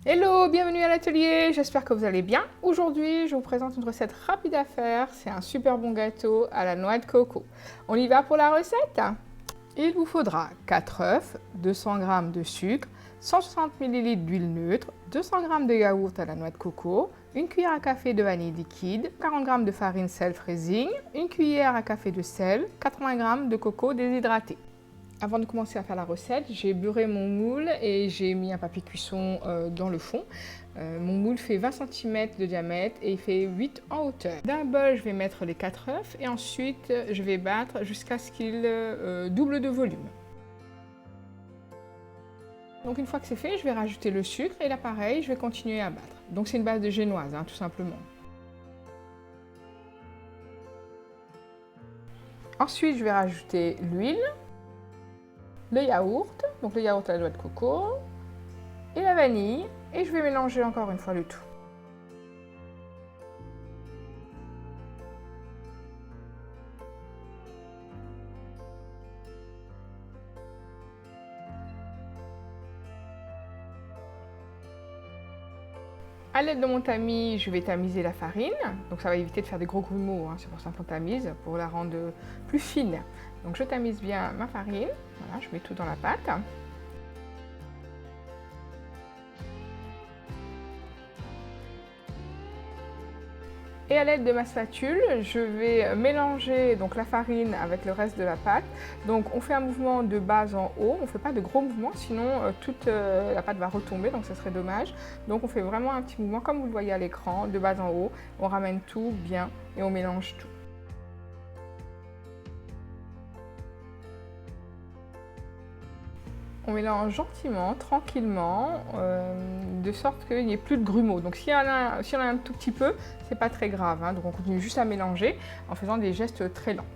Hello, bienvenue à l'atelier, j'espère que vous allez bien. Aujourd'hui, je vous présente une recette rapide à faire. C'est un super bon gâteau à la noix de coco. On y va pour la recette? Il vous faudra 4 œufs, 200 g de sucre, 160 ml d'huile neutre, 200 g de yaourt à la noix de coco, une cuillère à café de vanille liquide, 40 g de farine self-raising, une cuillère à café de sel, 80 g de coco déshydraté. Avant de commencer à faire la recette, j'ai beurré mon moule et j'ai mis un papier cuisson dans le fond. Mon moule fait 20 cm de diamètre et il fait 8 en hauteur. Dans un bol, je vais mettre les 4 œufs et ensuite je vais battre jusqu'à ce qu'il double de volume. Donc une fois que c'est fait, je vais rajouter le sucre et là pareil, je vais continuer à battre. Donc c'est une base de génoise, tout simplement. Ensuite, je vais rajouter l'huile, le yaourt, donc le yaourt à la noix de coco et la vanille et je vais mélanger encore une fois le tout. À l'aide de mon tamis, je vais tamiser la farine, donc ça va éviter de faire des gros grumeaux, c'est pour ça qu'on tamise, pour la rendre plus fine. Donc je tamise bien ma farine, voilà, je mets tout dans la pâte. Et à l'aide de ma spatule, je vais mélanger donc la farine avec le reste de la pâte. Donc on fait un mouvement de bas en haut, on ne fait pas de gros mouvements, sinon toute la pâte va retomber, donc ça serait dommage. Donc on fait vraiment un petit mouvement comme vous le voyez à l'écran, de bas en haut. On ramène tout bien et on mélange tout. On mélange gentiment, tranquillement, de sorte qu'il n'y ait plus de grumeaux. Donc si on a un tout petit peu, c'est pas très grave. Donc on continue juste à mélanger en faisant des gestes très lents.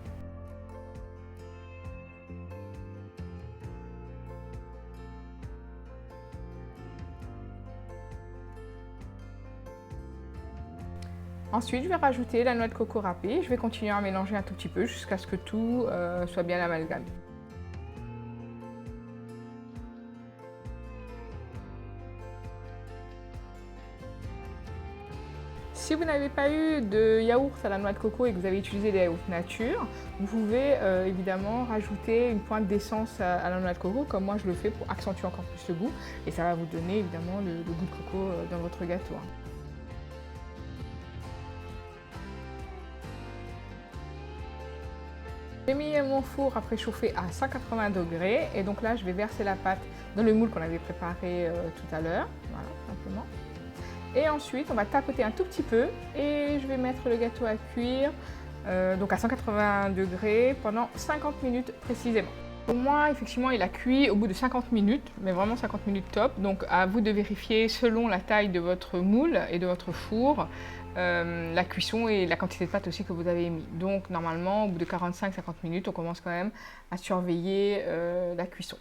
Ensuite, je vais rajouter la noix de coco râpée. Je vais continuer à mélanger un tout petit peu jusqu'à ce que tout soit bien amalgamé. Si vous n'avez pas eu de yaourt à la noix de coco et que vous avez utilisé des yaourts nature, vous pouvez évidemment rajouter une pointe d'essence à la noix de coco, comme moi je le fais pour accentuer encore plus le goût. Et ça va vous donner évidemment le goût de coco dans votre gâteau. J'ai mis mon four à préchauffer à 180 degrés et donc là je vais verser la pâte dans le moule qu'on avait préparé tout à l'heure, voilà, simplement. Et ensuite, on va tapoter un tout petit peu et je vais mettre le gâteau à cuire donc à 180 degrés pendant 50 minutes précisément. Pour moi, effectivement, il a cuit au bout de 50 minutes, mais vraiment 50 minutes top. Donc à vous de vérifier selon la taille de votre moule et de votre four, la cuisson et la quantité de pâte aussi que vous avez mis. Donc normalement, au bout de 45-50 minutes, on commence quand même à surveiller la cuisson.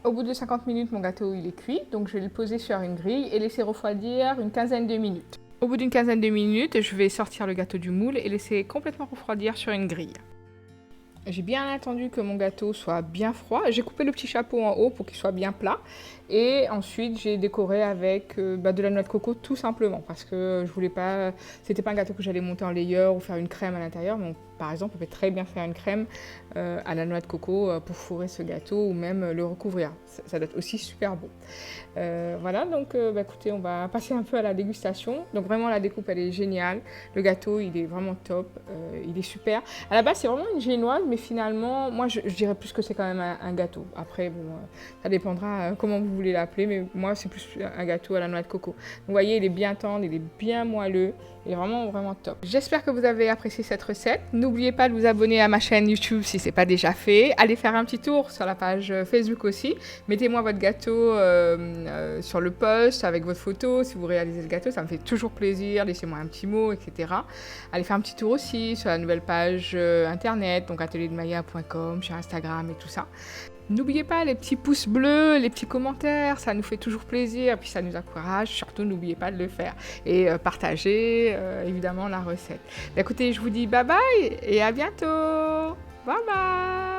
Au bout de 50 minutes, mon gâteau il est cuit, donc je vais le poser sur une grille et laisser refroidir une quinzaine de minutes. Au bout d'une quinzaine de minutes, je vais sortir le gâteau du moule et laisser complètement refroidir sur une grille. J'ai bien attendu que mon gâteau soit bien froid. J'ai coupé le petit chapeau en haut pour qu'il soit bien plat. Et ensuite, j'ai décoré avec de la noix de coco tout simplement. Parce que je voulais pas... C'était pas un gâteau que j'allais monter en layer ou faire une crème à l'intérieur. Donc, par exemple, on peut très bien faire une crème à la noix de coco pour fourrer ce gâteau ou même le recouvrir. Ça doit être aussi super bon. Voilà, donc écoutez, on va passer un peu à la dégustation. Donc vraiment, la découpe, elle est géniale. Le gâteau, il est vraiment top. Il est super. À la base, c'est vraiment une génoise, mais finalement, moi, je dirais plus que c'est quand même un gâteau. Après, bon, ça dépendra comment vous voulez l'appeler, mais moi, c'est plus un gâteau à la noix de coco. Vous voyez, il est bien tendre, il est bien moelleux. Il est vraiment, vraiment top. J'espère que vous avez apprécié cette recette. N'oubliez pas de vous abonner à ma chaîne YouTube si ce n'est pas déjà fait. Allez faire un petit tour sur la page Facebook aussi. Mettez-moi votre gâteau sur le post avec votre photo. Si vous réalisez le gâteau, ça me fait toujours plaisir. Laissez-moi un petit mot, etc. Allez faire un petit tour aussi sur la nouvelle page internet, donc atelierdeMaya.com, sur Instagram et tout ça. N'oubliez pas les petits pouces bleus, les petits commentaires, ça nous fait toujours plaisir, puis ça nous encourage. Surtout, n'oubliez pas de le faire. Et partagez évidemment la recette. Écoutez, je vous dis bye bye et à bientôt. Bye bye.